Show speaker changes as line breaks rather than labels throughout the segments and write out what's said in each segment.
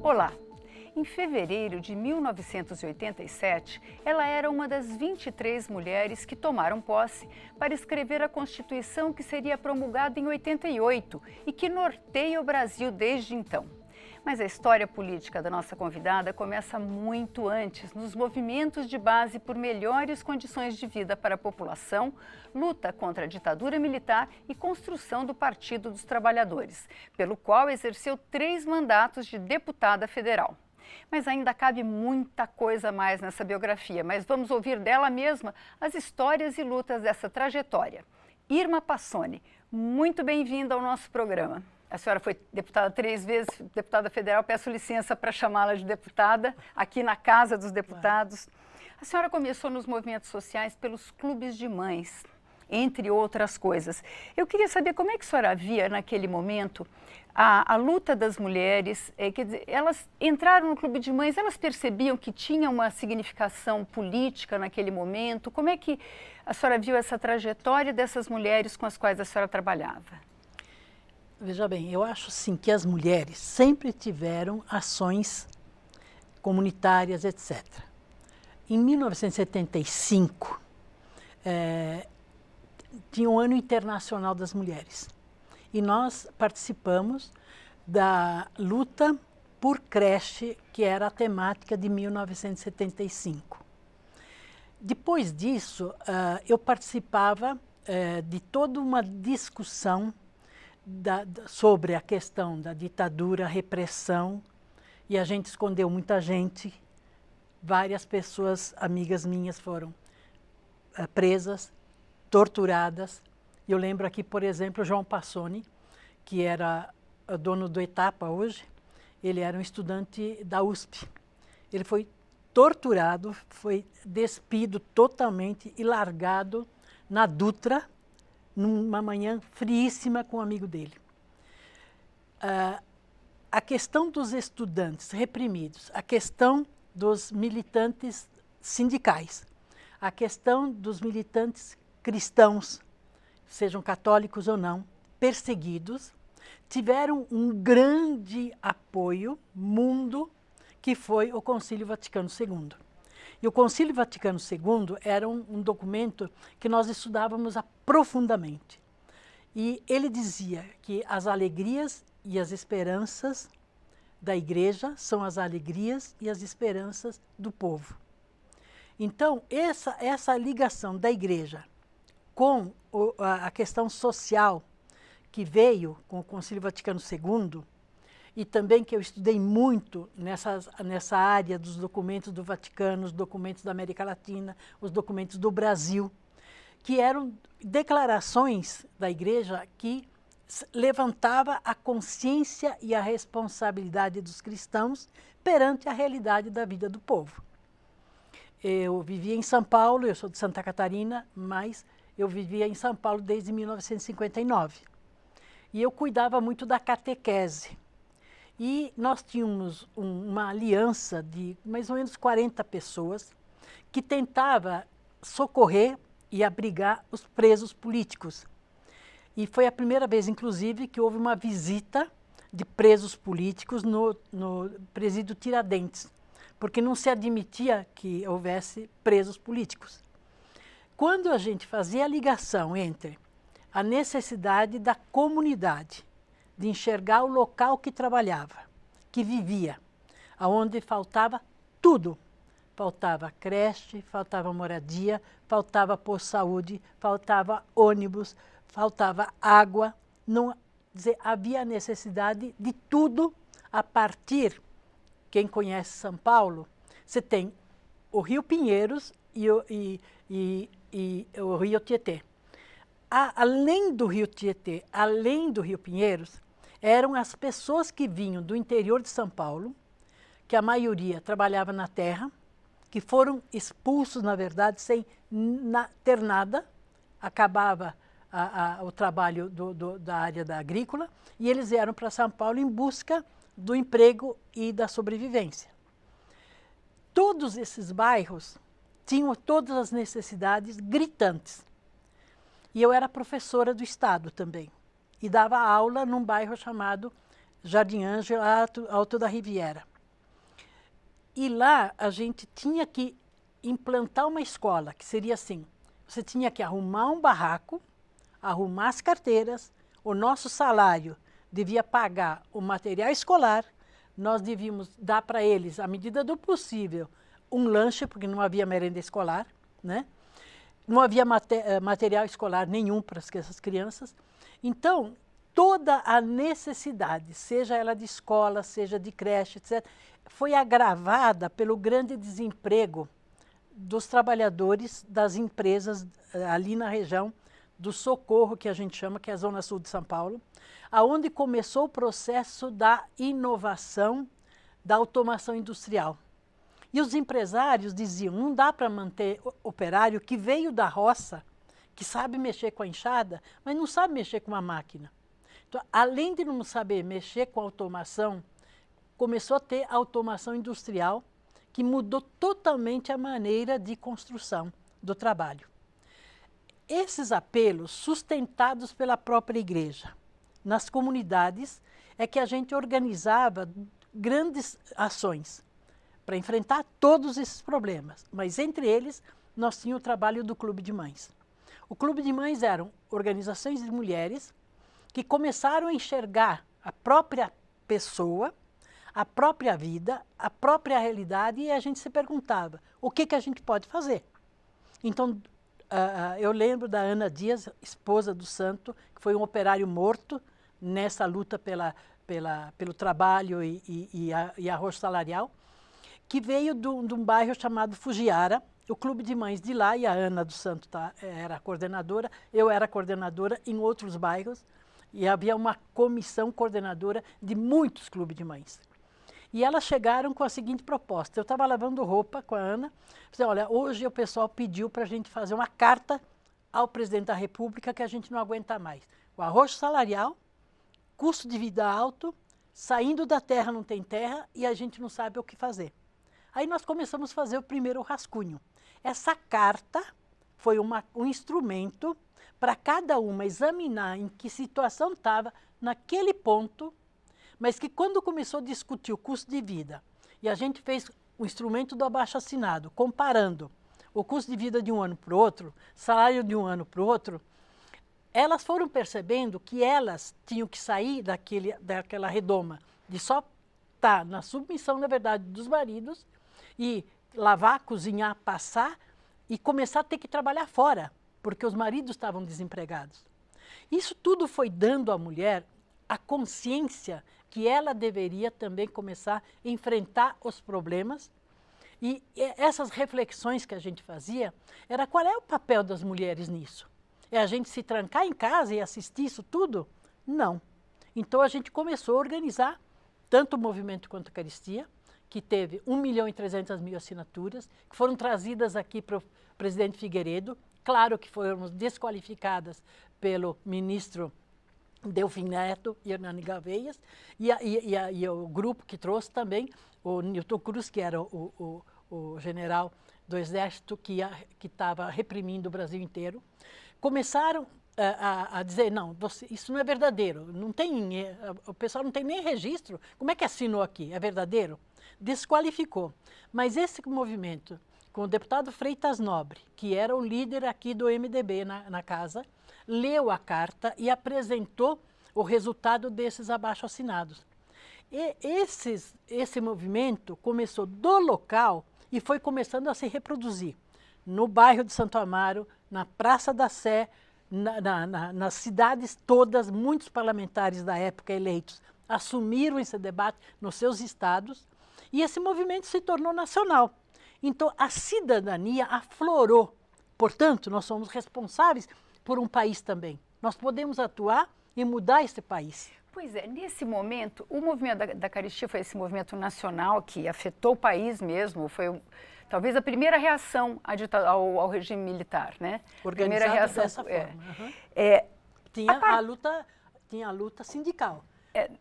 Olá! Em fevereiro de 1987, ela era uma das 23 mulheres que tomaram posse para escrever a Constituição que seria promulgada em 88 e que norteia o Brasil desde então. Mas a história política da nossa convidada começa muito antes, nos movimentos de base por melhores condições de vida para a população, luta contra a ditadura militar e construção do Partido dos Trabalhadores, pelo qual exerceu 3 mandatos de deputada federal. Mas ainda cabe muita coisa mais nessa biografia, mas vamos ouvir dela mesma as histórias e lutas dessa trajetória. Irma Passoni, muito bem-vinda ao nosso programa. A senhora foi deputada 3 vezes, deputada federal, peço licença para chamá-la de deputada, aqui na Casa dos Deputados. A senhora começou nos movimentos sociais pelos clubes de mães, entre outras coisas. Eu queria saber como é que a senhora via naquele momento a luta das mulheres, quer dizer, elas entraram no clube de mães, elas percebiam que tinha uma significação política naquele momento? Como é que a senhora viu essa trajetória dessas mulheres com as quais a senhora trabalhava?
Veja bem, eu acho sim que as mulheres sempre tiveram ações comunitárias, etc. Em 1975, tinha o Ano Internacional das Mulheres e nós participamos da luta por creche, que era a temática de 1975. Depois disso, eu participava de toda uma discussão sobre a questão da ditadura, repressão, e a gente escondeu muita gente. Várias pessoas, amigas minhas, foram presas, torturadas. Eu lembro aqui, por exemplo, João Passoni, que era o dono do Etapa hoje, ele era um estudante da USP. Ele foi torturado, foi despido totalmente e largado na Dutra, numa manhã friíssima com um amigo dele. A questão dos estudantes reprimidos, a questão dos militantes sindicais, a questão dos militantes cristãos, sejam católicos ou não, perseguidos, tiveram um grande apoio mútuo, que foi o Concílio Vaticano II. E o Concílio Vaticano II era um documento que nós estudávamos profundamente. E ele dizia que as alegrias e as esperanças da Igreja são as alegrias e as esperanças do povo. Então, essa ligação da Igreja com a questão social que veio com o Concílio Vaticano II, e também que eu estudei muito nessa área dos documentos do Vaticano, os documentos da América Latina, os documentos do Brasil, que eram declarações da Igreja que levantava a consciência e a responsabilidade dos cristãos perante a realidade da vida do povo. Eu vivia em São Paulo, eu sou de Santa Catarina, mas eu vivia em São Paulo desde 1959. E eu cuidava muito da catequese. E nós tínhamos uma aliança de mais ou menos 40 pessoas que tentava socorrer e abrigar os presos políticos. E foi a primeira vez, inclusive, que houve uma visita de presos políticos no presídio Tiradentes, porque não se admitia que houvesse presos políticos. Quando a gente fazia a ligação entre a necessidade da comunidade de enxergar o local que trabalhava, que vivia, aonde faltava tudo. Faltava creche, faltava moradia, faltava posto de saúde, faltava ônibus, faltava água. Não, dizer, havia necessidade de tudo a partir, quem conhece São Paulo, você tem o Rio Pinheiros e o Rio Tietê. Além do Rio Tietê, além do Rio Pinheiros, eram as pessoas que vinham do interior de São Paulo, que a maioria trabalhava na terra, que foram expulsos, na verdade, sem ter nada, acabava o trabalho da área da agrícola, e eles vieram para São Paulo em busca do emprego e da sobrevivência. Todos esses bairros tinham todas as necessidades gritantes. E eu era professora do Estado também. E dava aula num bairro chamado Jardim Ângela, Alto da Riviera. E lá a gente tinha que implantar uma escola, que seria assim, você tinha que arrumar um barraco, arrumar as carteiras, o nosso salário devia pagar o material escolar, nós devíamos dar para eles, à medida do possível, um lanche, porque não havia merenda escolar, né? Não havia material escolar nenhum para essas crianças. Então, toda a necessidade, seja ela de escola, seja de creche, etc., foi agravada pelo grande desemprego dos trabalhadores das empresas ali na região do Socorro, que a gente chama, que é a Zona Sul de São Paulo, aonde começou o processo da inovação, da automação industrial. E os empresários diziam, não dá para manter operário que veio da roça, que sabe mexer com a enxada, mas não sabe mexer com uma máquina. Então, além de não saber mexer com a automação, começou a ter automação industrial, que mudou totalmente a maneira de construção do trabalho. Esses apelos, sustentados pela própria igreja, nas comunidades, é que a gente organizava grandes ações para enfrentar todos esses problemas. Mas entre eles, nós tínhamos o trabalho do Clube de Mães. O Clube de Mães eram organizações de mulheres que começaram a enxergar a própria pessoa, a própria vida, a própria realidade, e a gente se perguntava, o que a gente pode fazer? Então, eu lembro da Ana Dias, esposa do santo, que foi um operário morto nessa luta pelo trabalho e arroz salarial, que veio de um bairro chamado Fujiara, o Clube de Mães de lá, e a Ana do Santo era a coordenadora, eu era coordenadora em outros bairros, e havia uma comissão coordenadora de muitos clubes de mães. E elas chegaram com a seguinte proposta, eu estava lavando roupa com a Ana, falei, olha, hoje o pessoal pediu para a gente fazer uma carta ao presidente da República que a gente não aguenta mais. O arroz salarial, custo de vida alto, saindo da terra não tem terra e a gente não sabe o que fazer. Aí nós começamos a fazer o primeiro rascunho. Essa carta foi um instrumento para cada uma examinar em que situação estava naquele ponto, mas que quando começou a discutir o custo de vida, e a gente fez o instrumento do abaixo-assinado, comparando o custo de vida de um ano para o outro, salário de um ano para o outro, elas foram percebendo que elas tinham que sair daquela redoma de só estar na submissão, na verdade, dos maridos, e lavar, cozinhar, passar, e começar a ter que trabalhar fora, porque os maridos estavam desempregados. Isso tudo foi dando à mulher a consciência que ela deveria também começar a enfrentar os problemas. E essas reflexões que a gente fazia, era qual é o papel das mulheres nisso? É a gente se trancar em casa e assistir isso tudo? Não. Então a gente começou a organizar tanto o movimento quanto a Eucaristia, que teve 1.300.000 assinaturas, que foram trazidas aqui para o presidente Figueiredo, claro que foram desqualificadas pelo ministro Delfim Neto e Hernani Gaveias, e o grupo que trouxe também, o Nilton Cruz, que era o general do Exército que estava reprimindo o Brasil inteiro, começaram a dizer, não, isso não é verdadeiro, não tem, o pessoal não tem nem registro, como é que assinou aqui, é verdadeiro? Desqualificou. Mas esse movimento, com o deputado Freitas Nobre, que era o líder aqui do MDB na casa, leu a carta e apresentou o resultado desses abaixo-assinados. E esse movimento começou do local e foi começando a se reproduzir no bairro de Santo Amaro, na Praça da Sé, nas cidades todas, muitos parlamentares da época eleitos assumiram esse debate nos seus estados e esse movimento se tornou nacional. Então, a cidadania aflorou. Portanto, nós somos responsáveis por um país também. Nós podemos atuar e mudar esse país.
Pois é, nesse momento, o movimento da Eucaristia foi esse movimento nacional que afetou o país mesmo, foi talvez a primeira reação ao regime militar, né?
Organizado
primeira reação,
dessa forma. Uhum. Tinha a luta sindical,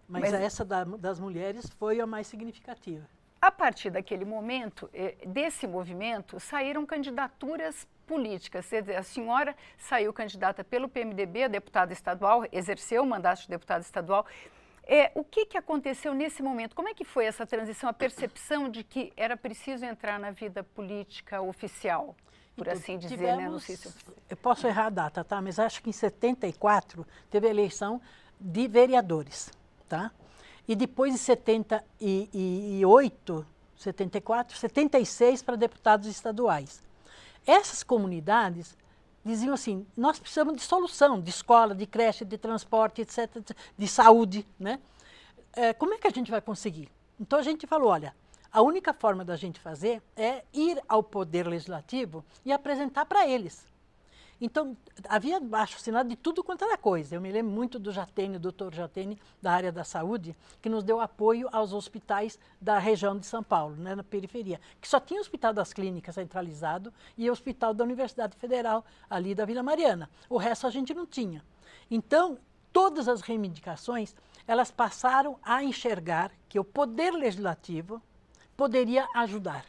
mas essa das mulheres foi a mais significativa.
A partir daquele momento, desse movimento, saíram candidaturas política. Quer dizer, a senhora saiu candidata pelo PMDB, a deputada estadual, exerceu o mandato de deputada estadual. O que aconteceu nesse momento? Como é que foi essa transição, a percepção de que era preciso entrar na vida política oficial, por assim dizer, né? Não sei se
eu posso errar a data, tá? Mas acho que em 74 teve a eleição de vereadores, tá? E depois em 78, 74, 76 para deputados estaduais. Essas comunidades diziam assim, nós precisamos de solução, de escola, de creche, de transporte, etc., de saúde, né? Como é que a gente vai conseguir? Então a gente falou, olha, a única forma da gente fazer é ir ao Poder Legislativo e apresentar para eles. Então, havia abaixo-assinado de tudo quanto era coisa. Eu me lembro muito do Jatene, doutor Jatene, da área da saúde, que nos deu apoio aos hospitais da região de São Paulo, né, na periferia, que só tinha o Hospital das Clínicas centralizado e o Hospital da Universidade Federal, ali da Vila Mariana. O resto a gente não tinha. Então, todas as reivindicações, elas passaram a enxergar que o Poder Legislativo poderia ajudar.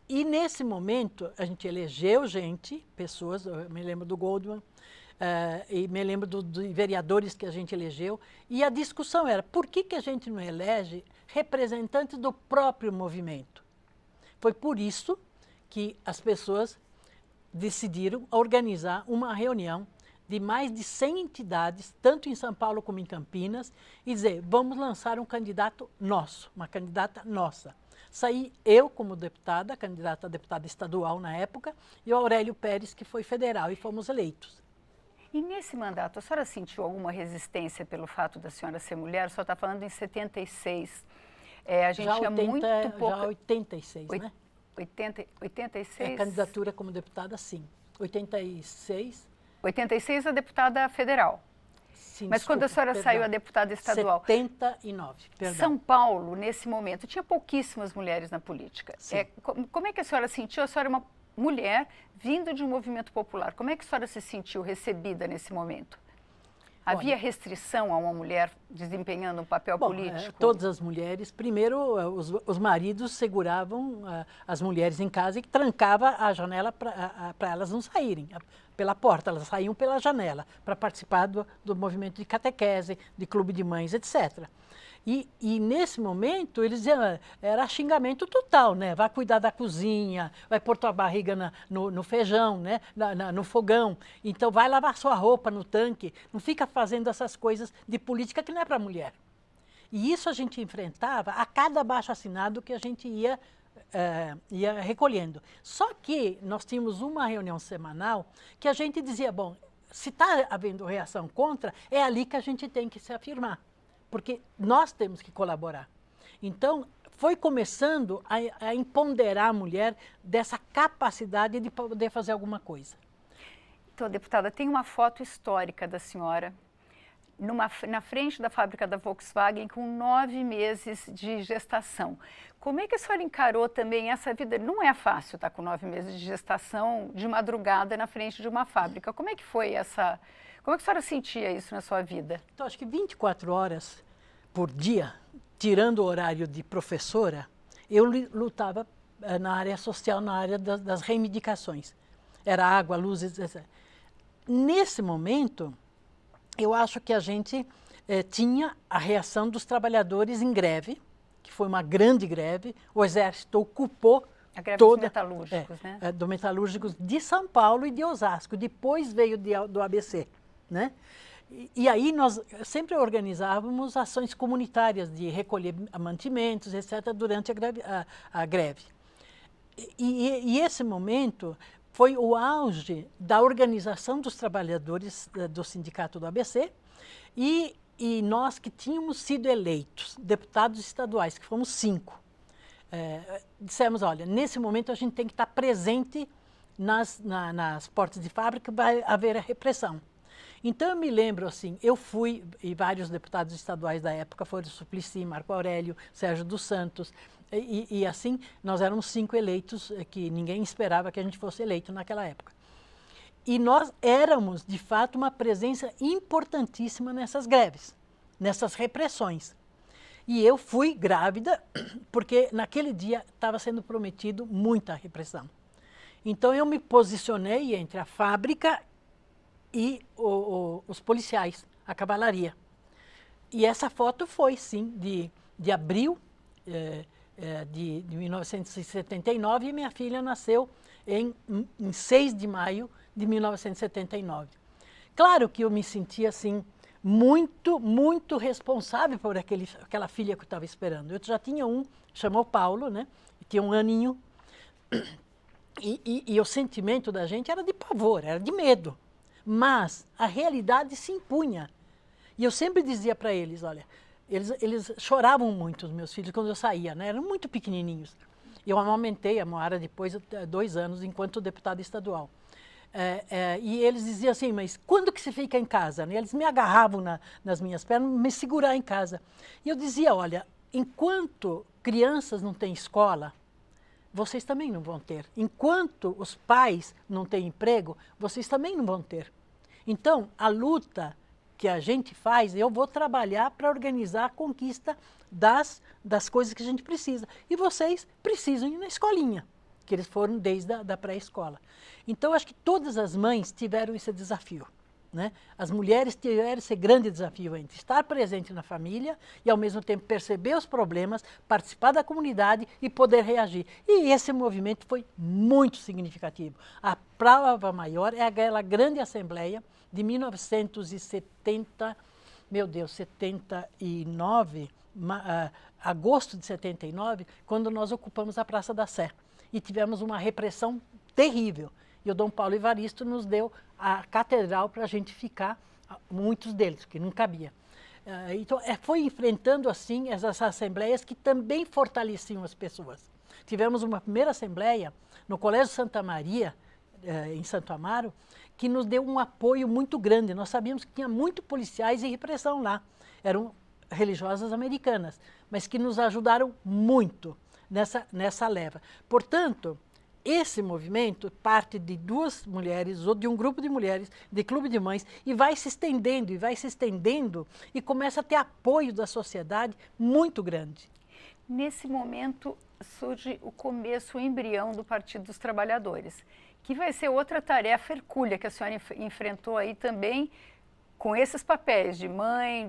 E nesse momento, a gente elegeu gente, pessoas, eu me lembro do Goldman, e me lembro dos vereadores que a gente elegeu, e a discussão era, por que a gente não elege representantes do próprio movimento? Foi por isso que as pessoas decidiram organizar uma reunião de mais de 100 entidades, tanto em São Paulo como em Campinas, e dizer, vamos lançar um candidato nosso, uma candidata nossa. Saí eu como deputada, candidata a deputada estadual na época, e o Aurélio Pérez, que foi federal, e fomos eleitos.
E nesse mandato, a senhora sentiu alguma resistência pelo fato da senhora ser mulher? A senhora está falando em 76. A gente
já
tinha
80,
muito pouca...
Já 86, né?
86?
A candidatura como deputada, sim. 86.
86 a deputada federal.
Sim,
mas
desculpa,
quando a senhora saiu a deputada estadual...
79, perdão.
São Paulo, nesse momento, tinha pouquíssimas mulheres na política. Como é que a senhora sentiu? A senhora é uma mulher vindo de um movimento popular. Como é que a senhora se sentiu recebida nesse momento? Havia restrição a uma mulher desempenhando um papel político?
Todas as mulheres, primeiro os maridos seguravam as mulheres em casa e trancava a janela para elas não saírem pela porta, elas saíam pela janela para participar do movimento de catequese, de clube de mães, etc. E nesse momento, eles diziam, era xingamento total, né? Vai cuidar da cozinha, vai pôr tua barriga no feijão, né? No fogão. Então, vai lavar sua roupa no tanque. Não fica fazendo essas coisas de política que não é para mulher. E isso a gente enfrentava a cada abaixo-assinado que a gente ia recolhendo. Só que nós tínhamos uma reunião semanal que a gente dizia, bom, se está havendo reação contra, é ali que a gente tem que se afirmar. Porque nós temos que colaborar. Então, foi começando a empoderar a mulher dessa capacidade de poder fazer alguma coisa.
Então, deputada, tem uma foto histórica da senhora na frente da fábrica da Volkswagen com 9 meses de gestação. Como é que a senhora encarou também essa vida? Não é fácil estar com 9 meses de gestação de madrugada na frente de uma fábrica. Como é que foi essa... Como é que a senhora sentia isso na sua vida?
Então, acho que 24 horas por dia, tirando o horário de professora, eu lutava na área social, na área das reivindicações. Era água, luz, etc. Nesse momento, eu acho que a gente tinha a reação dos trabalhadores em greve, que foi uma grande greve, o Exército ocupou
a greve dos metalúrgicos, né?
Do metalúrgicos de São Paulo e de Osasco, depois veio do ABC, né? E aí nós sempre organizávamos ações comunitárias de recolher mantimentos, etc., durante a greve. E esse momento foi o auge da organização dos trabalhadores do sindicato do ABC e nós que tínhamos sido eleitos, deputados estaduais, que fomos 5, dissemos, olha, nesse momento a gente tem que estar presente nas portas de fábrica, vai haver a repressão. Então, eu me lembro, assim, eu fui, e vários deputados estaduais da época foram Suplicy, Marco Aurélio, Sérgio dos Santos, e assim, nós éramos 5 eleitos, que ninguém esperava que a gente fosse eleito naquela época. E nós éramos, de fato, uma presença importantíssima nessas greves, nessas repressões. E eu fui grávida, porque naquele dia estava sendo prometido muita repressão. Então eu me posicionei entre a fábrica e os policiais, a cavalaria. E essa foto foi, sim, de abril de 1979, e minha filha nasceu em 6 de maio de 1979. Claro que eu me sentia, assim, muito, muito responsável por aquela filha que eu estava esperando. Eu já tinha chamou Paulo, né? Tinha 1 aninho. E o sentimento da gente era de pavor, era de medo. Mas a realidade se impunha. E eu sempre dizia para eles, olha, eles choravam muito, os meus filhos, quando eu saía, né? Eram muito pequenininhos. Eu amamentei a Moara depois de 2 anos, enquanto deputada estadual. E eles diziam assim, mas quando que você fica em casa? Eles me agarravam nas minhas pernas, me segurar em casa. E eu dizia, olha, enquanto crianças não têm escola, vocês também não vão ter. Enquanto os pais não têm emprego, vocês também não vão ter. Então, a luta que a gente faz, eu vou trabalhar para organizar a conquista das coisas que a gente precisa. E vocês precisam ir na escolinha, que eles foram desde a pré-escola. Então, acho que todas as mães tiveram esse desafio, né? As mulheres tiveram esse grande desafio entre estar presente na família e, ao mesmo tempo, perceber os problemas, participar da comunidade e poder reagir. E esse movimento foi muito significativo. A prova maior é aquela grande assembleia de 1970, meu Deus, 79, agosto de 79, quando nós ocupamos a Praça da Sé. E tivemos uma repressão terrível. E o Dom Paulo Evaristo nos deu a catedral para a gente ficar, muitos deles, que não cabia. Então, foi enfrentando, assim, essas assembleias que também fortaleciam as pessoas. Tivemos uma primeira assembleia no Colégio Santa Maria, em Santo Amaro, que nos deu um apoio muito grande. Nós sabíamos que tinha muito policiais e repressão lá. Eram religiosas americanas, mas que nos ajudaram muito nessa leva. Portanto, esse movimento parte de 2 mulheres ou de um grupo de mulheres, de clube de mães, e vai se estendendo, e começa a ter apoio da sociedade muito grande.
Nesse momento surge o começo, o embrião do Partido dos Trabalhadores, que vai ser outra tarefa hercúlea que a senhora enfrentou aí também, com esses papéis de mãe,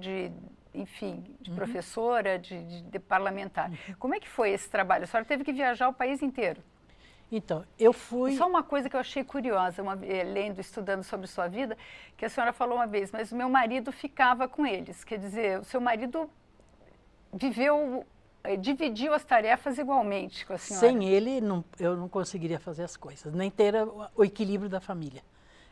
enfim, de professora, de parlamentar. Como é que foi esse trabalho? A senhora teve que viajar o país inteiro.
Então, eu fui...
Só uma coisa que eu achei curiosa, lendo, estudando sobre sua vida, que a senhora falou uma vez, mas o meu marido ficava com eles. Quer dizer, o seu marido dividiu as tarefas igualmente com a senhora.
Sem ele, eu não conseguiria fazer as coisas, nem ter o equilíbrio da família,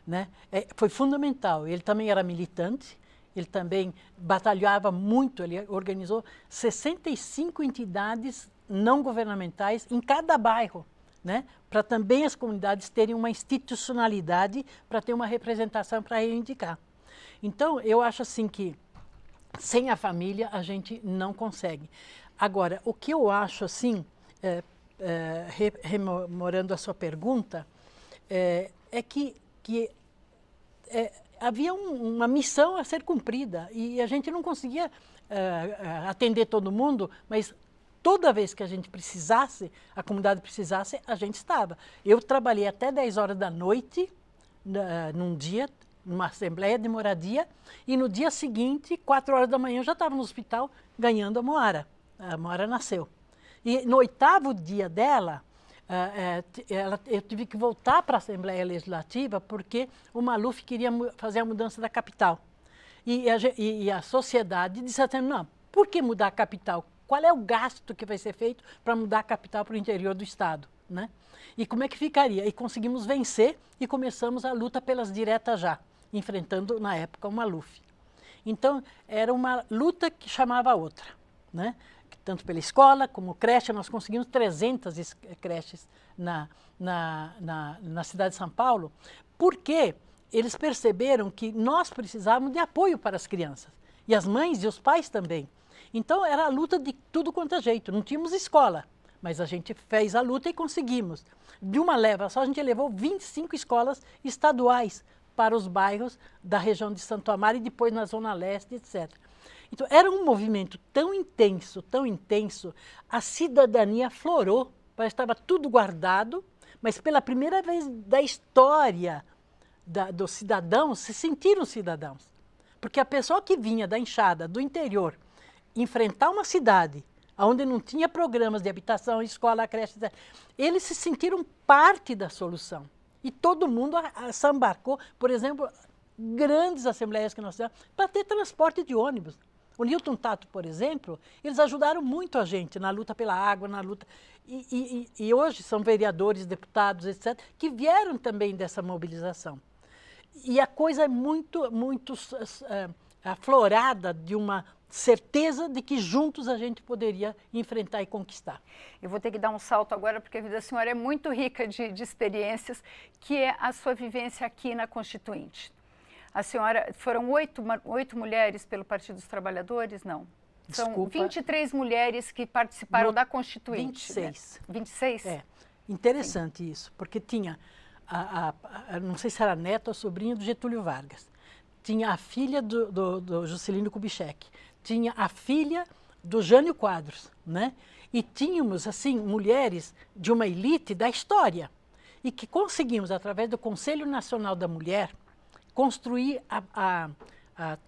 né? Foi fundamental. Ele também era militante, ele também batalhava muito, ele organizou 65 entidades não governamentais em cada bairro, né? Para também as comunidades terem uma institucionalidade, para ter uma representação para reivindicar. Então, eu acho assim que sem a família a gente não consegue. Agora, o que eu acho assim, rememorando a sua pergunta, é que havia uma missão a ser cumprida e a gente não conseguia atender todo mundo, mas toda vez que a gente precisasse, a comunidade precisasse, a gente estava. Eu trabalhei até 10 horas da noite, num dia, numa assembleia de moradia, e no dia seguinte, 4 horas da manhã, eu já estava no hospital ganhando a Moara. A Moara nasceu. E no 8º dia dela, eu tive que voltar para a Assembleia Legislativa porque o Maluf queria fazer a mudança da capital. E a sociedade disse assim, não, por que mudar a capital? Qual é o gasto que vai ser feito para mudar a capital para o interior do estado, né? E como é que ficaria? E conseguimos vencer e começamos a luta pelas diretas já, enfrentando, na época, o Maluf. Então, era uma luta que chamava a outra, né? Tanto pela escola como creche, nós conseguimos 300 creches na cidade de São Paulo, porque eles perceberam que nós precisávamos de apoio para as crianças, e as mães e os pais também. Então, era a luta de tudo quanto é jeito. Não tínhamos escola, mas a gente fez a luta e conseguimos. De uma leva só, a gente levou 25 escolas estaduais para os bairros da região de Santo Amaro e depois na Zona Leste, etc. Então, era um movimento tão intenso, a cidadania aflorou, estava tudo guardado, mas pela primeira vez da história dos cidadãos se sentiram cidadãos. Porque a pessoa que vinha da enxada, do interior, enfrentar uma cidade onde não tinha programas de habitação, escola, creche, etc., eles se sentiram parte da solução. E todo mundo se embarcou, por exemplo, grandes assembleias que nós temos, para ter transporte de ônibus. O Newton Tato, por exemplo, eles ajudaram muito a gente na luta pela água, na luta... E hoje são vereadores, deputados, etc., que vieram também dessa mobilização. E a coisa é muito aflorada de uma certeza de que juntos a gente poderia enfrentar e conquistar.
Eu vou ter que dar um salto agora, porque a vida da senhora é muito rica de experiências, que é a sua vivência aqui na Constituinte. A senhora, foram oito mulheres pelo Partido dos Trabalhadores? Não. São
Desculpa.
23 mulheres que participaram da Constituinte.
26.
Né? 26?
É, interessante isso, porque tinha, não sei se era neta ou sobrinha do Getúlio Vargas, tinha a filha do Juscelino Kubitschek, tinha a filha do Jânio Quadros, né? E tínhamos, assim, mulheres de uma elite da história, e que conseguimos, através do Conselho Nacional da Mulher, construir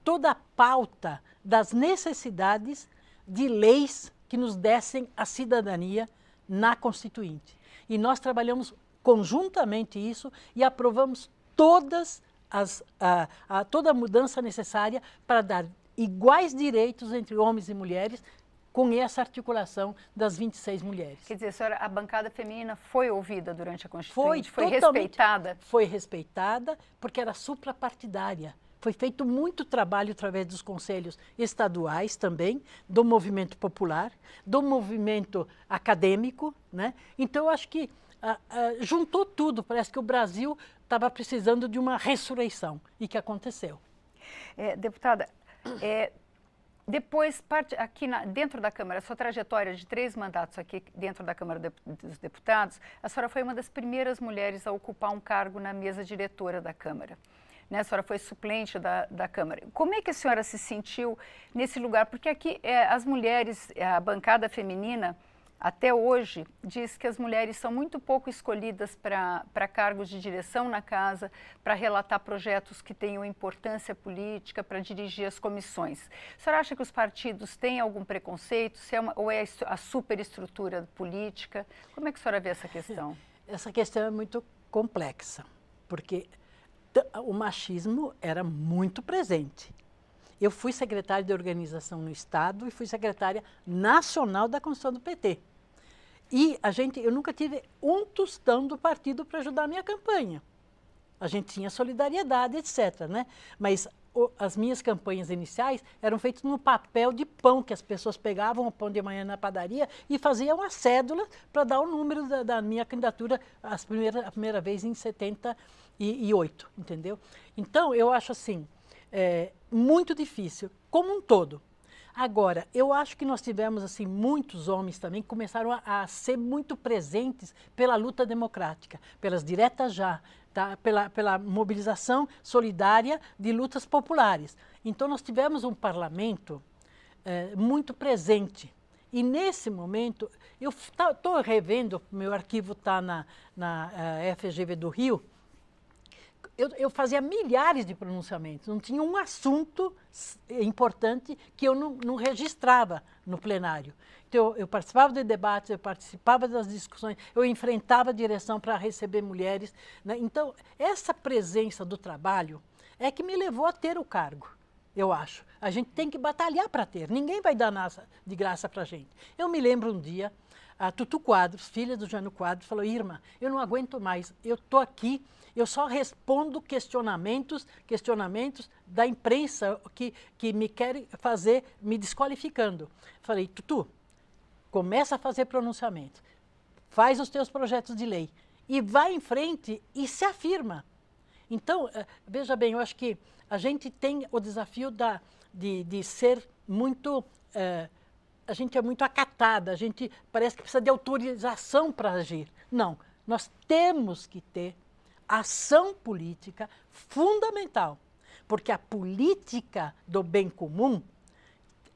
toda a pauta das necessidades de leis que nos dessem a cidadania na Constituinte. E nós trabalhamos conjuntamente isso e aprovamos toda a mudança necessária para dar iguais direitos entre homens e mulheres, com essa articulação das 26 mulheres.
Quer dizer, a senhora, a bancada feminina foi ouvida durante a Constituinte?
Foi
respeitada?
Foi respeitada, porque era suprapartidária. Foi feito muito trabalho através dos conselhos estaduais também, do movimento popular, do movimento acadêmico, né? Então, eu acho que juntou tudo. Parece que o Brasil estava precisando de uma ressurreição, e que aconteceu.
Deputada, depois, aqui dentro da Câmara, a sua trajetória de 3 mandatos aqui dentro da Câmara dos Deputados, a senhora foi uma das primeiras mulheres a ocupar um cargo na mesa diretora da Câmara. Né? A senhora foi suplente da Câmara. Como é que a senhora se sentiu nesse lugar? Porque aqui as mulheres, a bancada feminina, até hoje, diz que as mulheres são muito pouco escolhidas para cargos de direção na casa, para relatar projetos que tenham importância política, para dirigir as comissões. A senhora acha que os partidos têm algum preconceito, ou é a superestrutura política? Como é que a senhora vê essa questão?
Essa questão é muito complexa, porque o machismo era muito presente. Eu fui secretária de organização no Estado e fui secretária nacional da Constituição do PT. E eu nunca tive um tostão do partido para ajudar a minha campanha. A gente tinha solidariedade, etc., né? Mas as minhas campanhas iniciais eram feitas no papel de pão, que as pessoas pegavam o pão de manhã na padaria e faziam uma cédula para dar o número da minha candidatura a primeira vez em 78, entendeu? Então, eu acho assim, muito difícil, como um todo. Agora, eu acho que nós tivemos assim, muitos homens também que começaram a ser muito presentes pela luta democrática, pelas diretas já, tá? pela mobilização solidária de lutas populares. Então, nós tivemos um parlamento muito presente. E nesse momento, eu estou revendo, meu arquivo está na FGV do Rio, eu fazia milhares de pronunciamentos, não tinha um assunto importante que eu não registrava no plenário. Então, eu participava de debates, eu participava das discussões, eu enfrentava a direção para receber mulheres, né? Então, essa presença do trabalho é que me levou a ter o cargo, eu acho. A gente tem que batalhar para ter, ninguém vai dar nada de graça para a gente. Eu me lembro um dia, a Tutu Quadros, filha do Jânio Quadros, falou: Irma, eu não aguento mais, eu estou aqui, eu só respondo questionamentos da imprensa que me querem fazer, me desqualificando. Falei: Tutu, começa a fazer pronunciamento, faz os teus projetos de lei e vai em frente e se afirma. Então, veja bem, eu acho que a gente tem o desafio de ser muito... a gente é muito acatada, a gente parece que precisa de autorização para agir. Não, nós temos que ter ação política fundamental, porque a política do bem comum,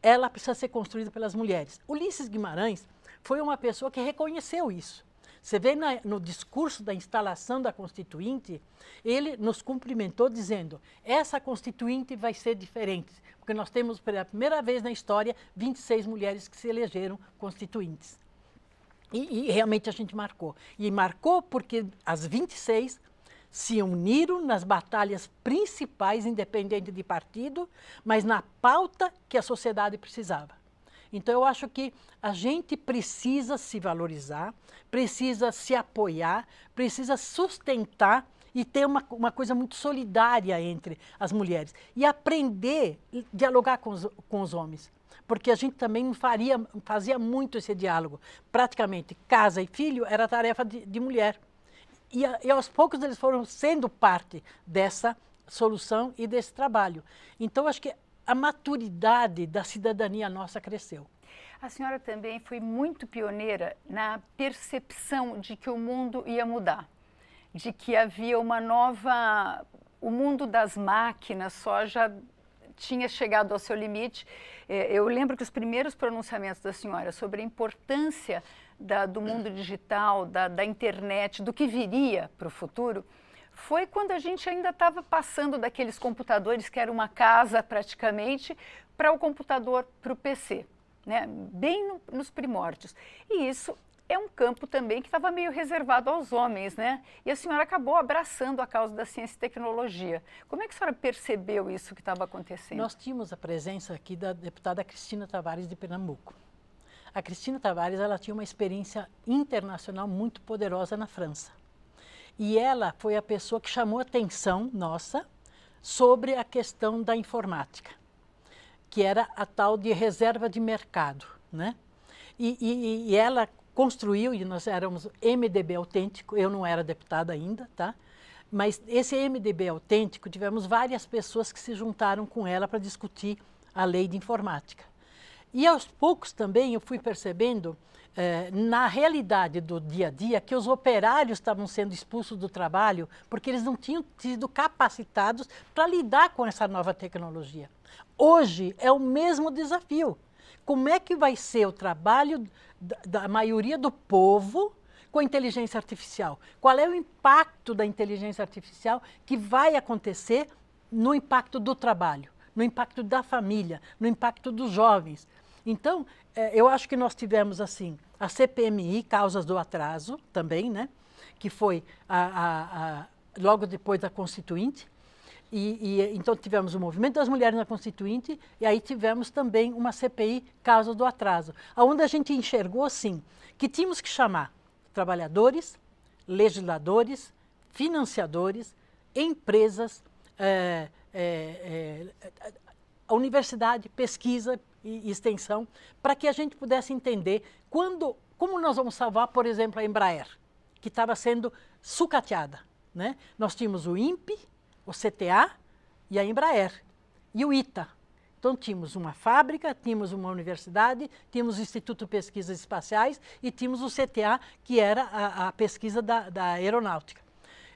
ela precisa ser construída pelas mulheres. Ulisses Guimarães foi uma pessoa que reconheceu isso. Você vê no discurso da instalação da Constituinte, ele nos cumprimentou dizendo, essa Constituinte vai ser diferente, porque nós temos pela primeira vez na história 26 mulheres que se elegeram constituintes. E realmente a gente marcou. E marcou porque as 26 se uniram nas batalhas principais, independente de partido, mas na pauta que a sociedade precisava. Então, eu acho que a gente precisa se valorizar, precisa se apoiar, precisa sustentar e ter uma coisa muito solidária entre as mulheres. E aprender a dialogar com os homens. Porque a gente também não fazia muito esse diálogo. Praticamente, casa e filho era tarefa de mulher. E aos poucos eles foram sendo parte dessa solução e desse trabalho. Então, acho que a maturidade da cidadania nossa cresceu.
A senhora também foi muito pioneira na percepção de que o mundo ia mudar, de que havia uma nova... O mundo das máquinas só já tinha chegado ao seu limite. Eu lembro que os primeiros pronunciamentos da senhora sobre a importância do mundo digital, da internet, do que viria para o futuro, foi quando a gente ainda estava passando daqueles computadores que era uma casa praticamente, para o computador, para o PC, né? Bem nos primórdios. E isso é um campo também que estava meio reservado aos homens, né? E a senhora acabou abraçando a causa da ciência e tecnologia. Como é que a senhora percebeu isso que estava acontecendo?
Nós tínhamos a presença aqui da deputada Cristina Tavares de Pernambuco. A Cristina Tavares, ela tinha uma experiência internacional muito poderosa na França. E ela foi a pessoa que chamou a atenção nossa sobre a questão da informática, que era a tal de reserva de mercado, né? E ela construiu, e nós éramos MDB autêntico, eu não era deputada ainda, tá? Mas esse MDB autêntico, tivemos várias pessoas que se juntaram com ela para discutir a lei de informática. E aos poucos também eu fui percebendo, na realidade do dia a dia, que os operários estavam sendo expulsos do trabalho porque eles não tinham sido capacitados para lidar com essa nova tecnologia. Hoje é o mesmo desafio. Como é que vai ser o trabalho da maioria do povo com a inteligência artificial? Qual é o impacto da inteligência artificial que vai acontecer no impacto do trabalho, no impacto da família, no impacto dos jovens? Então, eu acho que nós tivemos, assim, a CPMI, Causas do Atraso, também, né? Que foi logo depois da Constituinte. Então, tivemos o movimento das mulheres na Constituinte e aí tivemos também uma CPI, Causas do Atraso, onde a gente enxergou, assim, que tínhamos que chamar trabalhadores, legisladores, financiadores, empresas, a universidade, pesquisa e extensão, para que a gente pudesse entender como nós vamos salvar, por exemplo, a Embraer, que estava sendo sucateada, né? Nós tínhamos o INPE, o CTA e a Embraer, e o ITA. Então, tínhamos uma fábrica, tínhamos uma universidade, tínhamos o Instituto de Pesquisas Espaciais e tínhamos o CTA, que era a pesquisa da aeronáutica.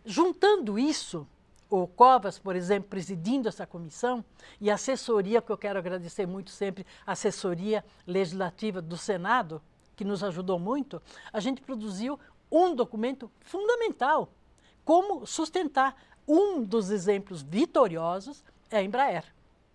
Juntando isso, o Covas, por exemplo, presidindo essa comissão, e a assessoria, que eu quero agradecer muito sempre, a assessoria legislativa do Senado, que nos ajudou muito, a gente produziu um documento fundamental, como sustentar. Um dos exemplos vitoriosos é a Embraer,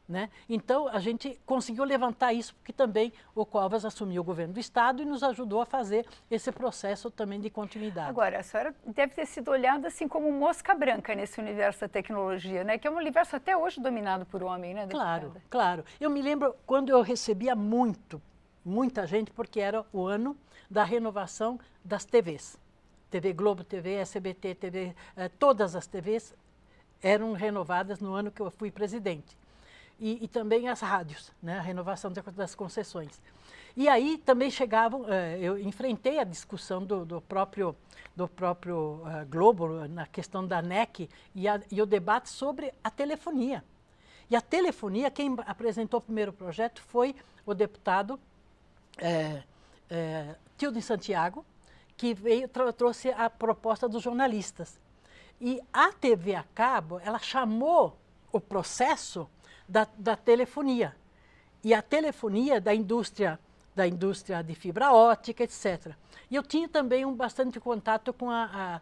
né? Então, a gente conseguiu levantar isso, porque também o Covas assumiu o governo do Estado e nos ajudou a fazer esse processo também de continuidade.
Agora, a senhora deve ter sido olhada assim como mosca branca nesse universo da tecnologia, né? Que é um universo até hoje dominado por homem, né, deputada?
Claro, claro. Eu me lembro quando eu recebia muita gente, porque era o ano da renovação das TVs. TV Globo, TV SBT, TV, todas as TVs eram renovadas no ano que eu fui presidente. E também as rádios, né, a renovação das concessões. E aí também chegavam, eu enfrentei a discussão do próprio Globo, na questão da NEC, e o debate sobre a telefonia. E a telefonia, quem apresentou o primeiro projeto foi o deputado Tilden Santiago, que trouxe a proposta dos jornalistas. E a TV a cabo, ela chamou o processo da telefonia. E a telefonia da indústria da indústria de fibra ótica, etc. E eu tinha também bastante contato com a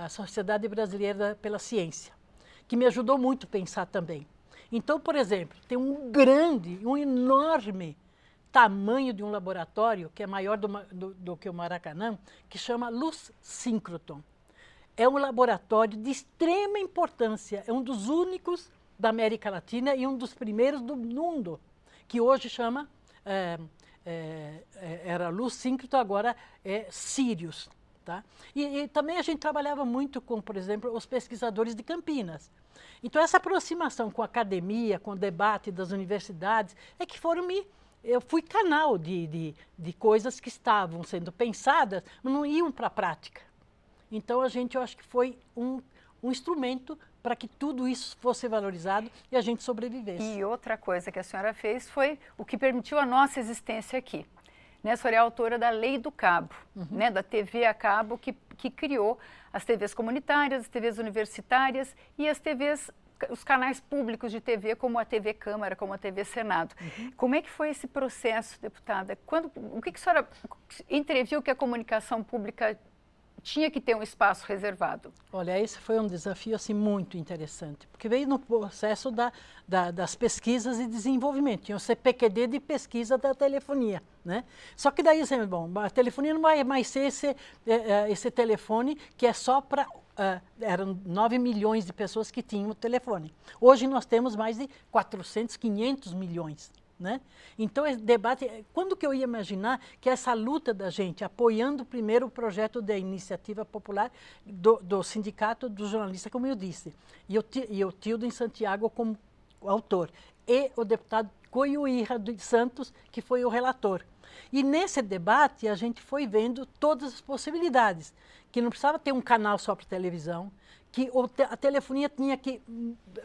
Sociedade Brasileira pela Ciência, que me ajudou muito a pensar também. Então, por exemplo, tem um enorme tamanho de um laboratório, que é maior do que o Maracanã, que chama Luz Síncroton. É um laboratório de extrema importância, é um dos únicos da América Latina e um dos primeiros do mundo, que hoje chama, era Luz Síncroton, agora é Sirius. Tá? E também a gente trabalhava muito com, por exemplo, os pesquisadores de Campinas. Então, essa aproximação com a academia, com o debate das universidades, é que eu fui canal de coisas que estavam sendo pensadas, mas não iam para a prática. Então, eu acho que foi um instrumento para que tudo isso fosse valorizado e a gente sobrevivesse.
E outra coisa que a senhora fez foi o que permitiu a nossa existência aqui. A senhora é autora da Lei do Cabo, da TV a cabo, que criou as TVs comunitárias, as TVs universitárias e as TVs, os canais públicos de TV, como a TV Câmara, como a TV Senado. Como é que foi esse processo, deputada? O que a senhora entreviu que a comunicação pública tinha que ter um espaço reservado?
Olha, esse foi um desafio assim, muito interessante, porque veio no processo das pesquisas e desenvolvimento. Tinha o CPQD de pesquisa da telefonia, né? Só que daí, bom, a telefonia não vai mais ser esse telefone que é só para... eram 9 milhões de pessoas que tinham o telefone. Hoje nós temos mais de 400, 500 milhões. Né? Então, esse debate, quando que eu ia imaginar que essa luta da gente, apoiando primeiro o projeto da iniciativa popular do sindicato dos jornalistas, como eu disse, e o Tildo em Santiago como autor, e o deputado Coiuíra dos Santos, que foi o relator. E nesse debate a gente foi vendo todas as possibilidades, que não precisava ter um canal só para televisão, que a telefonia tinha que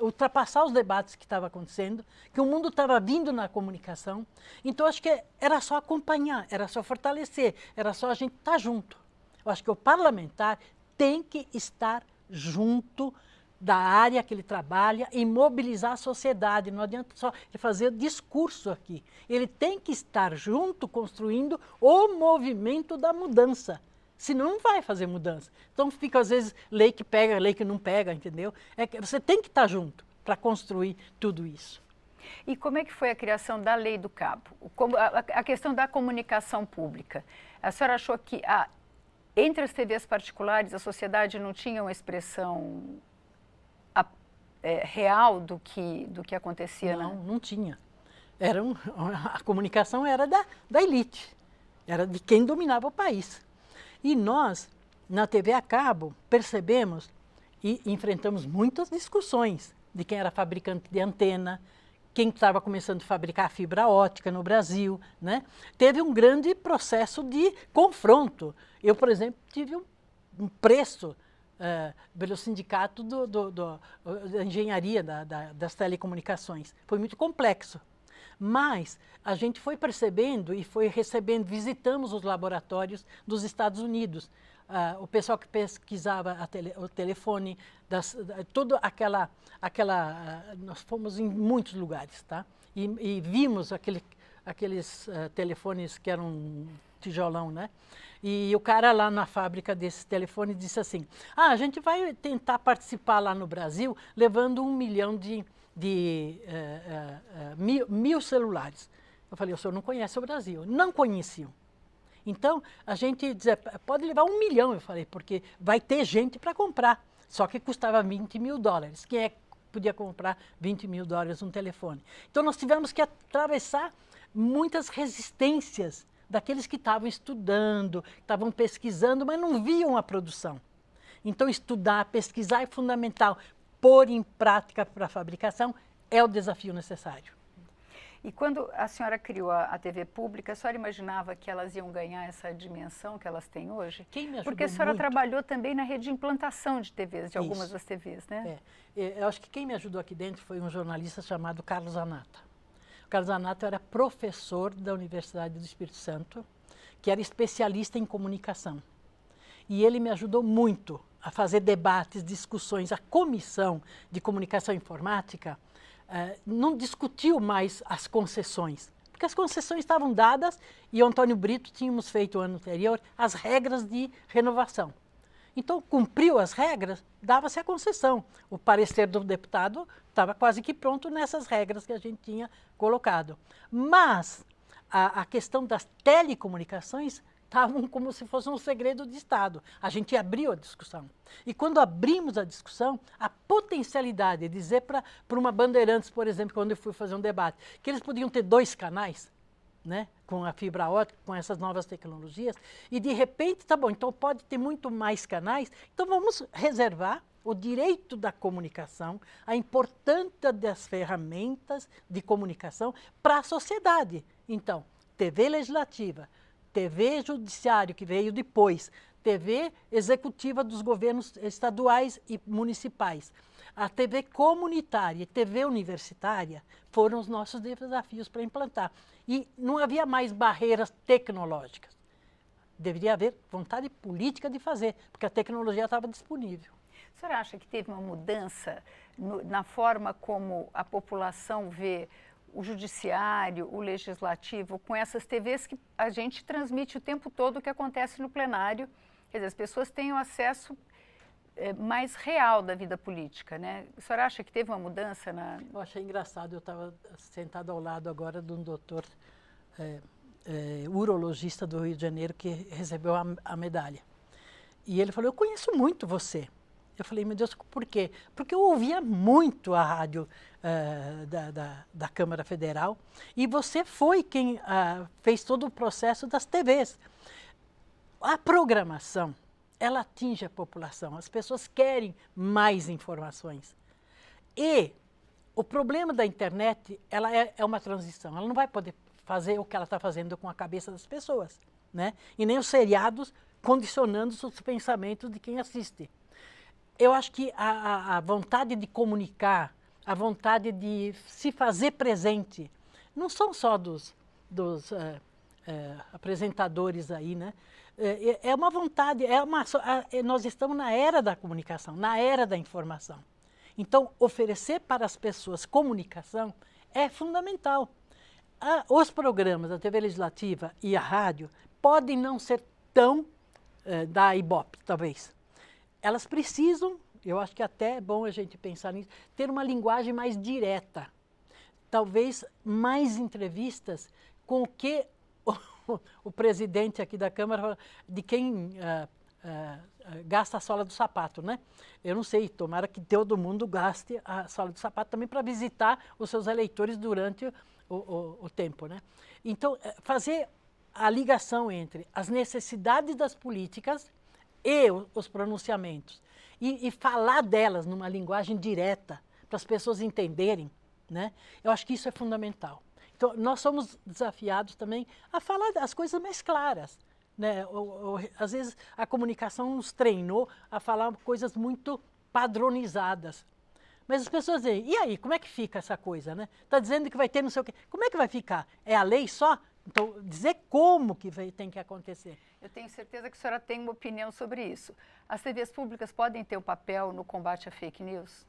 ultrapassar os debates que estavam acontecendo, que o mundo estava vindo na comunicação. Então, acho que era só acompanhar, era só fortalecer, era só a gente estar junto. Eu acho que o parlamentar tem que estar junto da área que ele trabalha e mobilizar a sociedade. Não adianta só ele fazer discurso aqui. Ele tem que estar junto, construindo o movimento da mudança. Senão não vai fazer mudança. Então fica às vezes lei que pega, lei que não pega, entendeu? Você tem que estar junto para construir tudo isso.
E como é que foi a criação da Lei do Cabo? A questão da comunicação pública. A senhora achou que entre as TVs particulares a sociedade não tinha uma expressão real do que acontecia?
Não tinha. A comunicação era da elite, era de quem dominava o país. E nós, na TV a cabo, percebemos e enfrentamos muitas discussões de quem era fabricante de antena, quem estava começando a fabricar fibra ótica no Brasil, né? Teve um grande processo de confronto. Eu, por exemplo, tive um preço pelo sindicato da engenharia das telecomunicações. Foi muito complexo. Mas a gente foi percebendo e foi recebendo, visitamos os laboratórios dos Estados Unidos. O pessoal que pesquisava o telefone, toda nós fomos em muitos lugares, tá? E vimos aqueles telefones que eram tijolão, né? E o cara lá na fábrica desse telefone disse assim, a gente vai tentar participar lá no Brasil levando 1 milhão mil celulares. Eu falei, o senhor não conhece o Brasil. Não conheciam. Então, a gente dizia, pode levar 1 milhão, eu falei, porque vai ter gente para comprar. Só que custava $20 mil. Quem é que podia comprar $20 mil um telefone? Então, nós tivemos que atravessar muitas resistências daqueles que estavam estudando, estavam pesquisando, mas não viam a produção. Então, estudar, pesquisar é fundamental. Pôr em prática para a fabricação é o desafio necessário.
E quando a senhora criou a TV pública, a senhora imaginava que elas iam ganhar essa dimensão que elas têm hoje?
Quem me ajudou
Porque a senhora
muito
trabalhou também na rede de implantação de TVs, de algumas das TVs, né?
Eu acho que quem me ajudou aqui dentro foi um jornalista chamado Carlos Anata. O Carlos Anata era professor da Universidade do Espírito Santo, que era especialista em comunicação. E ele me ajudou muito a fazer debates, discussões. A Comissão de Comunicação Informática não discutiu mais as concessões, Porque as concessões estavam dadas e o Antônio Brito tínhamos feito o ano anterior as regras de renovação. Então, cumpriu as regras, dava-se a concessão. O parecer do deputado estava quase que pronto nessas regras que a gente tinha colocado. Mas a questão das telecomunicações estavam como se fosse um segredo de Estado. A gente abriu a discussão. E quando abrimos a discussão, a potencialidade de dizer para uma Bandeirantes, por exemplo, quando eu fui fazer um debate, que eles podiam ter 2 canais, né, com a fibra ótica, com essas novas tecnologias, e de repente, tá bom, então pode ter muito mais canais, então vamos reservar o direito da comunicação, a importância das ferramentas de comunicação para a sociedade. Então, TV legislativa, TV judiciário, que veio depois, TV executiva dos governos estaduais e municipais, a TV comunitária e TV universitária foram os nossos desafios para implantar. E não havia mais barreiras tecnológicas. Deveria haver vontade política de fazer, porque a tecnologia estava disponível.
A senhora acha que teve uma mudança na forma como a população vê o judiciário, o legislativo, com essas TVs que a gente transmite o tempo todo o que acontece no plenário? Quer dizer, as pessoas têm o acesso mais real da vida política, né? A senhora acha que teve uma mudança na...
Eu achei engraçado, eu estava sentado ao lado agora de um doutor urologista do Rio de Janeiro que recebeu a medalha. E ele falou, eu conheço muito você. Eu falei, meu Deus, por quê? Porque eu ouvia muito a rádio da Câmara Federal e você foi quem fez todo o processo das TVs. A programação, ela atinge a população, as pessoas querem mais informações. E o problema da internet, ela é uma transição, ela não vai poder fazer o que ela está fazendo com a cabeça das pessoas, né? E nem os seriados condicionando os pensamentos de quem assiste. Eu acho que a vontade de comunicar, a vontade de se fazer presente, não são só dos apresentadores aí, né? É uma vontade, nós estamos na era da comunicação, na era da informação. Então, oferecer para as pessoas comunicação é fundamental. Os programas da TV Legislativa e a rádio podem não ser tão da Ibope, talvez. Elas precisam, eu acho que até é bom a gente pensar nisso, ter uma linguagem mais direta. Talvez mais entrevistas com o que o presidente aqui da Câmara fala, de quem gasta a sola do sapato, né? Eu não sei, tomara que todo mundo gaste a sola do sapato também para visitar os seus eleitores durante o tempo, né? Então, fazer a ligação entre as necessidades das políticas e os pronunciamentos e falar delas numa linguagem direta para as pessoas entenderem, né? Eu acho que isso é fundamental. Então, nós somos desafiados também a falar as coisas mais claras, né? Às vezes a comunicação nos treinou a falar coisas muito padronizadas. Mas as pessoas dizem, e aí, como é que fica essa coisa, né? Está dizendo que vai ter não sei o quê. Como é que vai ficar? É a lei só? Então, dizer como que tem que acontecer.
Eu tenho certeza que a senhora tem uma opinião sobre isso. As TVs públicas podem ter um papel no combate à fake news?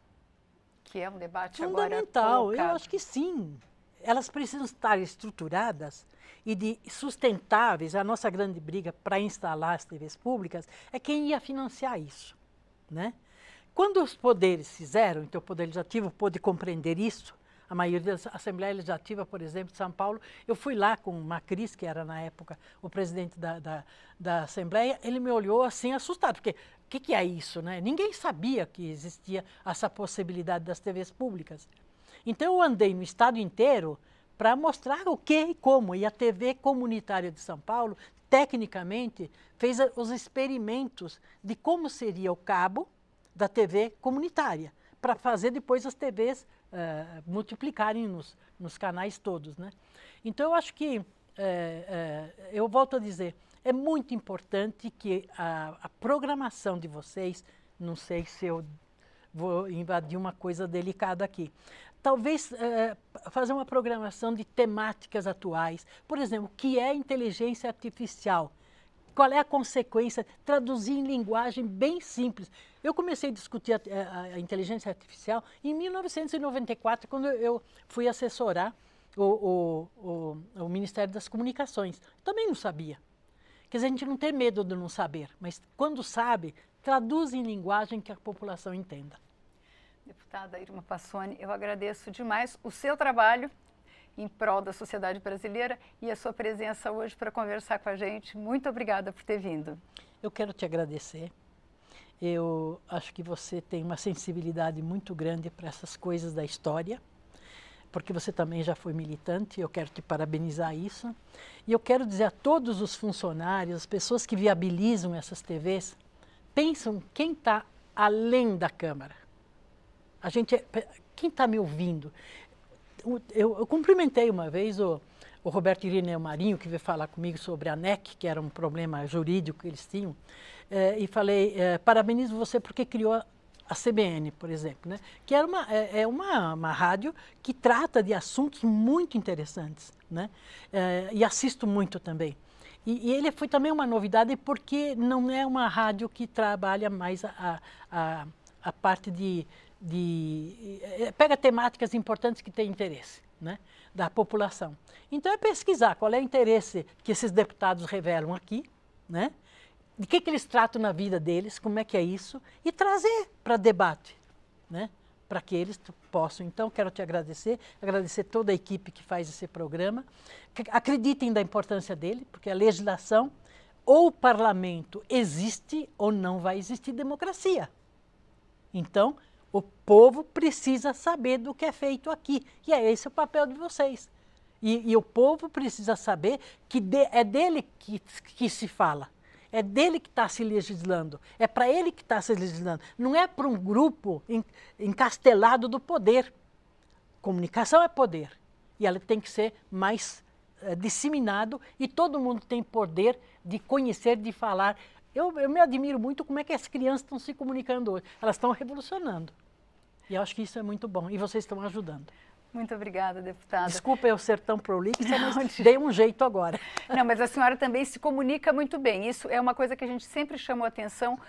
Que é um debate agora
fundamental, eu
colocado.
acho que sim. Elas precisam estar estruturadas e sustentáveis. A nossa grande briga para instalar as TVs públicas é quem ia financiar isso, né? Quando os poderes fizeram, então o Poder Legislativo pôde compreender isso, a maioria da Assembleia Legislativa, por exemplo, de São Paulo, eu fui lá com o Macris, que era na época o presidente da Assembleia, ele me olhou assim assustado, porque o que é isso, né? Ninguém sabia que existia essa possibilidade das TVs públicas. Então eu andei no estado inteiro para mostrar o que e como, e a TV comunitária de São Paulo, tecnicamente, fez os experimentos de como seria o cabo da TV comunitária, para fazer depois as TVs multiplicarem nos canais todos, né? Então eu acho que, eu volto a dizer, é muito importante que a programação de vocês, não sei se eu vou invadir uma coisa delicada aqui, talvez fazer uma programação de temáticas atuais, por exemplo, o que é inteligência artificial? Qual é a consequência? Traduzir em linguagem bem simples. Eu comecei a discutir a inteligência artificial em 1994, quando eu fui assessorar o Ministério das Comunicações. Também não sabia. Quer dizer, a gente não tem medo de não saber, mas quando sabe, traduz em linguagem que a população entenda.
Deputada Irma Passoni, eu agradeço demais o seu trabalho em prol da sociedade brasileira e a sua presença hoje para conversar com a gente. Muito obrigada por ter vindo.
Eu quero te agradecer. Eu acho que você tem uma sensibilidade muito grande para essas coisas da história, porque você também já foi militante, eu quero te parabenizar isso. E eu quero dizer a todos os funcionários, as pessoas que viabilizam essas TVs, pensam quem está além da Câmara. Quem está me ouvindo? Eu cumprimentei uma vez o Roberto Irineu Marinho, que veio falar comigo sobre a ANEC, que era um problema jurídico que eles tinham, e falei, parabenizo você porque criou a CBN, por exemplo, né? Que era uma rádio que trata de assuntos muito interessantes, né? E assisto muito também. E ele foi também uma novidade porque não é uma rádio que trabalha mais a parte pega temáticas importantes que têm interesse, né, da população. Então é pesquisar qual é o interesse que esses deputados revelam aqui, né, de que eles tratam na vida deles, como é que é isso, e trazer para debate, né, para que eles possam. Então quero te agradecer toda a equipe que faz esse programa, acreditem da importância dele, porque a legislação ou o parlamento existe ou não vai existir democracia. Então, o povo precisa saber do que é feito aqui, e é esse o papel de vocês. E o povo precisa saber que é dele que se fala, é dele que está se legislando, é para ele que está se legislando, não é para um grupo encastelado do poder. Comunicação é poder, e ela tem que ser mais disseminado, e todo mundo tem poder de conhecer, de falar. Eu me admiro muito como é que as crianças estão se comunicando hoje. Elas estão revolucionando. E eu acho que isso é muito bom. E vocês estão ajudando.
Muito obrigada, deputada.
Desculpa eu ser tão prolixa, mas dei um jeito agora.
Não, mas a senhora também se comunica muito bem. Isso é uma coisa que a gente sempre chamou a atenção.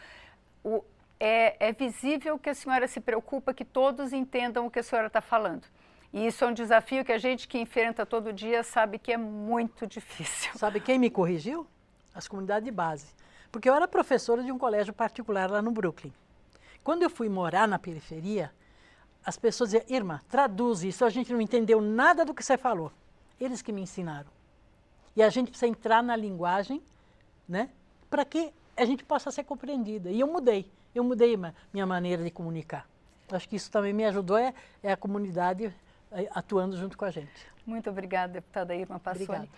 É visível que a senhora se preocupa que todos entendam o que a senhora está falando. E isso é um desafio que a gente que enfrenta todo dia sabe que é muito difícil.
Sabe quem me corrigiu? As comunidades de base. Porque eu era professora de um colégio particular lá no Brooklyn. Quando eu fui morar na periferia, as pessoas diziam, Irma, traduz isso, a gente não entendeu nada do que você falou. Eles que me ensinaram. E a gente precisa entrar na linguagem, né, para que a gente possa ser compreendida. E eu mudei minha maneira de comunicar. Acho que isso também me ajudou, é a comunidade atuando junto com a gente.
Muito obrigada, deputada Irma Passoni.
Obrigada.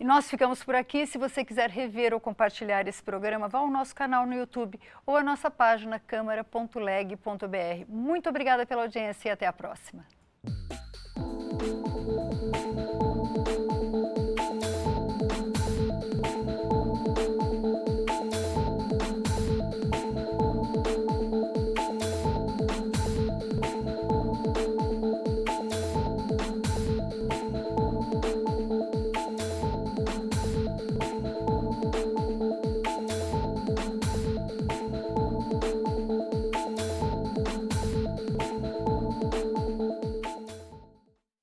E nós ficamos por aqui. Se você quiser rever ou compartilhar esse programa, vá ao nosso canal no YouTube ou à nossa página câmara.leg.br. Muito obrigada pela audiência e até a próxima.